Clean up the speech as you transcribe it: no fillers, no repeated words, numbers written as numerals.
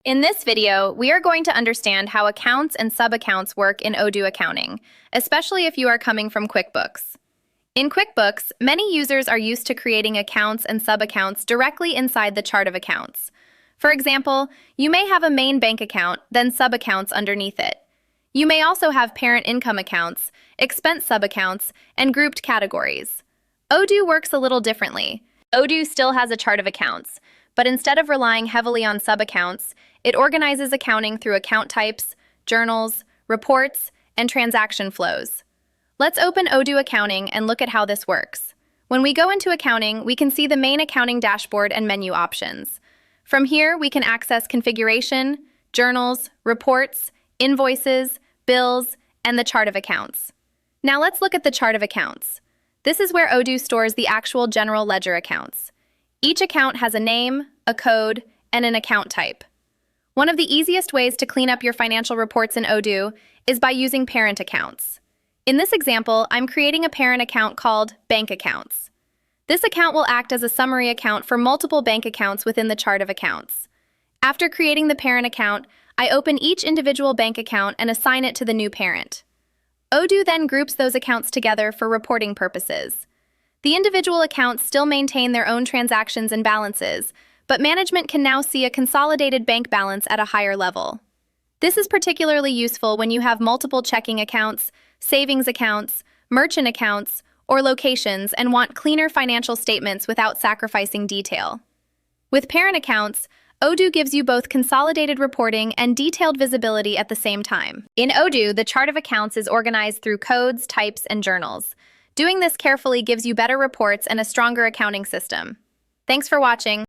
In this video, we are going to understand how accounts and sub-accounts work in Odoo Accounting, especially if you are coming from QuickBooks. In QuickBooks, many users are used to creating accounts and sub-accounts directly inside the chart of accounts. For example, you may have a main bank account, then sub-accounts underneath it. You may also have parent income accounts, expense sub-accounts, and grouped categories. Odoo works a little differently. Odoo still has a chart of accounts, but instead of relying heavily on sub-accounts, it organizes accounting through account types, journals, reports, and transaction flows. Let's open Odoo Accounting and look at how this works. When we go into Accounting, we can see the main accounting dashboard and menu options. From here, we can access configuration, journals, reports, invoices, bills, and the chart of accounts. Now let's look at the chart of accounts. This is where Odoo stores the actual general ledger accounts. Each account has a name, a code, and an account type. One of the easiest ways to clean up your financial reports in Odoo is by using parent accounts. In this example, I'm creating a parent account called Bank Accounts. This account will act as a summary account for multiple bank accounts within the chart of accounts. After creating the parent account, I open each individual bank account and assign it to the new parent. Odoo then groups those accounts together for reporting purposes. The individual accounts still maintain their own transactions and balances, but management can now see a consolidated bank balance at a higher level. This is particularly useful when you have multiple checking accounts, savings accounts, merchant accounts, or locations and want cleaner financial statements without sacrificing detail. With parent accounts, Odoo gives you both consolidated reporting and detailed visibility at the same time. In Odoo, the chart of accounts is organized through codes, types, and journals. Doing this carefully gives you better reports and a stronger accounting system. Thanks for watching.